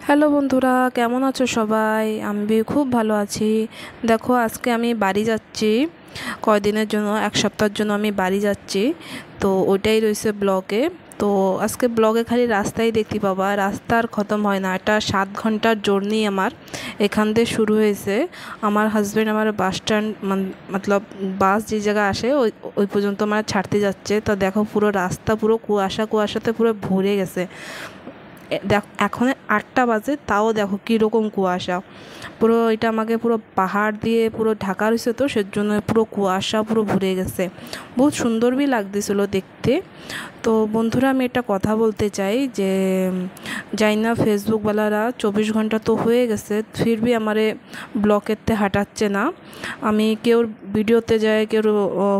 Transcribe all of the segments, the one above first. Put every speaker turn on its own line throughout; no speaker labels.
Hello বন্ধুরা, কেমন আছো সবাই? আমি খুব ভালো আছি। দেখো, আজকে আমি বাড়ি যাচ্ছি কয়দিনের জন্য, এক সপ্তাহের জন্য আমি বাড়ি যাচ্ছি। তো ওইটাই রয়েছে ব্লগে। তো আজকে ব্লগে খালি রাস্তাই দেখতে পাবা, রাস্তার খতম হয় না। এটা 7 ঘন্টার জার্নি আমার এখান থেকে শুরু হয়েছে। আমার হাজব্যান্ড আমার বাস স্ট্যান্ড মতলব বাস যে জায়গায় আসে ওই ওই পর্যন্ত আমার ছাড়তে যাচ্ছে। তো দেখো, পুরো রাস্তা পুরো কুয়াশাতে পুরো ভরে গেছে। এখন 8টা বাজে, তাও দেখো কীরকম কুয়াশা। পুরো এটা আমাকে পুরো পাহাড় দিয়ে পুরো ঢাকা রয়েছে, তো সেজন্য পুরো কুয়াশা পুরো ভরে গেছে। বহুত সুন্দর বি লাগতেছিল দেখতে। তো বন্ধুরা, আমি একটা কথা বলতে চাই যে জানি না ফেসবুকওয়ালারা 24 ঘন্টা তো হয়ে গেছে, ফির বি আমারে ব্লকেতে হাঁটাচ্ছে না। আমি কেউ ভিডিওতে যায়, কেউ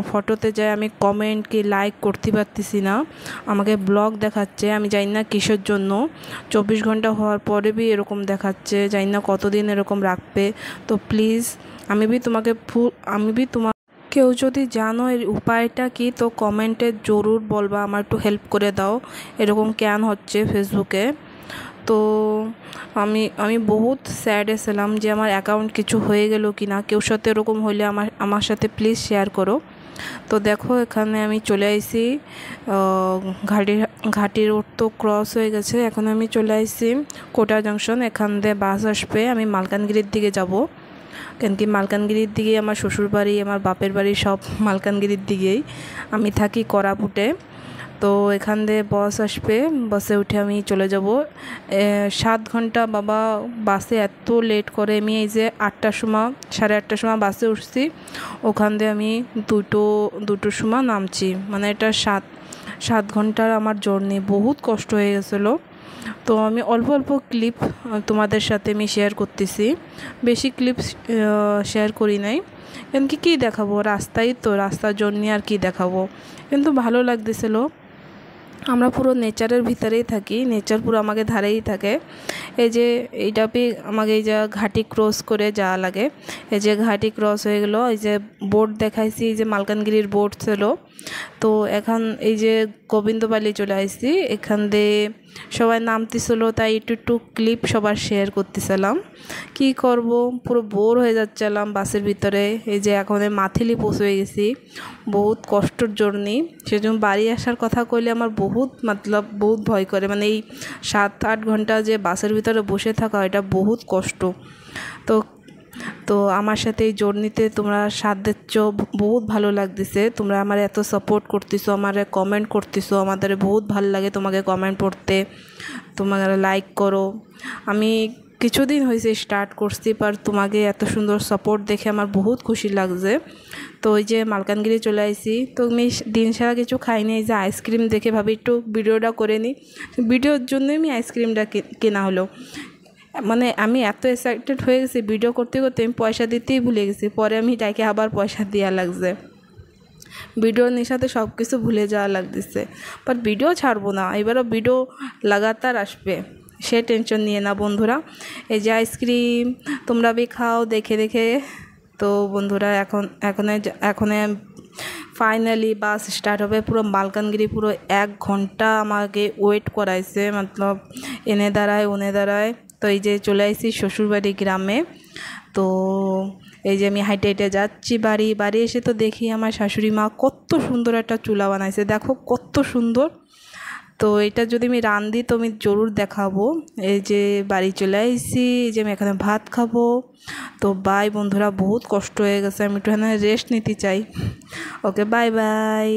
ফটোতে যায়, আমি কমেন্ট কি লাইক করতে পারতেছি না। আমাকে ব্লগ দেখাচ্ছে, আমি জানি না কিসের জন্য। 24 ঘন্টা হওয়ার পরে বি এরকম দেখাচ্ছে, জানি না কতদিন এরকম রাখবে। তো প্লিজ, আমি বি তোমার কেউ যদি জানো এর উপায়টা কি, তো কমেন্টে জরুর বলবা, আমার একটু হেল্প করে দাও। এরকম কেন হচ্ছে ফেসবুকে? তো আমি আমি বহুত স্যাড ছিলাম যে আমার অ্যাকাউন্ট কিছু হয়ে গেল কি না। কেউ সাথে এরকম হলে আমার সাথে প্লিজ শেয়ার করো। তো দেখো, এখানে আমি চলে আইছি। ঘাটি রোড তো ক্রস হয়ে গেছে, এখন আমি চলে আইছি কোটা জাংশন। এখান দিয়ে বাস আসবে, আমি মালকানগিরির দিকে যাব। কেন কি মালকানগিরির দিকে আমার শ্বশুরবাড়ি, আমার বাপের বাড়ি সব মালকানগিরির দিকেই। আমি থাকি কোরাপুটে। তো এখান দিয়ে বাস আসবে, বাসে উঠে আমি চলে যাব। 7 ঘন্টা বাবা বাসে এত লেট করে। আমি এই যে 8টার সময়, 8:30টার সময় বাসে উঠছি, ওখান দিয়ে আমি দুটোর সময় নামছি। মানে এটা 7 ঘন্টার আমার জার্নি, বহুত কষ্ট হয়ে গেছিলো। তো আমি অল্প অল্প ক্লিপ তোমাদের সাথে আমি শেয়ার করতেছি, বেশি ক্লিপ শেয়ার করি নাই। কেন কি কী দেখাবো, রাস্তায় তো, রাস্তার জন্য আর কি দেখাবো। কিন্তু ভালো লাগতেছিলো। আমরা পুরো নেচারের ভিতরেই থাকি, নেচার পুরো আমাকে ধারেই থাকে। এই যে এইটা আমাকে এই যে ঘাটি ক্রস করে যাওয়া লাগে। এই যে ঘাটি ক্রস হয়ে গেলো, এই যে বোর্ড দেখাইছি, এই যে মালকানগিরির বোর্ড ছিল। তো এখন এই যে গোবিন্দপালি চলে আসছি, এখান দিয়ে সবাই নামতেছিল, তাই একটু একটু ক্লিপ সবার শেয়ার করতেছিলাম। কি করব, পুরো বোর হয়ে যাচ্ছিলাম বাসের ভিতরে। এই যে এখন মাথিলি পৌঁছে গেছি, বহুত কষ্টর জার্নি। সেজন্য বাড়ি আসার কথা কইলে আমার বহুত ভয় করে। মানে এই 7-8 ঘন্টা যে বাসের ভিতরে বসে থাকা, এটা বহুত কষ্ট। তো তো আমার সাথে এই জার্নিতে তোমরা সাথ দিচ্ছ, বহুত ভালো লাগতেছে। তোমরা আমার এত সাপোর্ট করতেছো, আমার কমেন্ট করতেছো, আমাদের বহুত ভালো লাগে তোমাকে কমেন্ট পড়তে। তোমাকে লাইক করো। আমি কিছুদিন হয়েছে স্টার্ট করছি, পার তোমাকে এত সুন্দর সাপোর্ট দেখে আমার বহুত খুশি লাগছে। তো ওই যে মালকানগিরি চলে আসি, তো আমি দিন সারা কিছু খাইনি। এই যে আইসক্রিম দেখে ভাবি একটু ভিডিওটা করে নিই, ভিডিওর জন্যই আমি আইসক্রিমটা কেনা হলো। মানে আমি এত এক্সাইটেড হয়ে গেছি, ভিডিও করতে করতে আমি পয়সা দিতেই ভুলে গেছি। পরে আমি তাকে আবার পয়সা দেওয়া লাগছে, ভিডিওর নেশাতে সব কিছু ভুলে যাওয়া লাগতেছে। বাট ভিডিও ছাড়বো না, এবারও ভিডিও লাগাতার আসবে, সে টেনশন নিয়ে না বন্ধুরা। এই যে আইসক্রিম তোমরা বি খাও দেখে দেখে। তো বন্ধুরা, এখন ফাইনালি বাস স্টার্ট হবে। পুরো মালকানগিরি পুরো 1 ঘন্টা আমাকে ওয়েট করাইছে, মতলব এনে দাঁড়ায় ওনে দাঁড়ায়। তো এই যে চলে আসছি শ্বশুরবাড়ি গ্রামে। তো এই যে আমি হাইটে হাইটে যাচ্ছি বাড়ি এসে তো দেখি আমার শাশুড়ি মা কত সুন্দর একটা চুলা বানাইছে, দেখো কত সুন্দর। তো এটা যদি আমি রাঁধি তো আমি জরুর দেখাবো। এই যে বাড়ি চলে আসছি, এই যে আমি এখানে ভাত খাবো। তো বাই বন্ধুরা, বহুত কষ্ট হয়ে গেছে, আমি একটু এখানে রেস্ট নিতে চাই। ওকে, বাই বাই।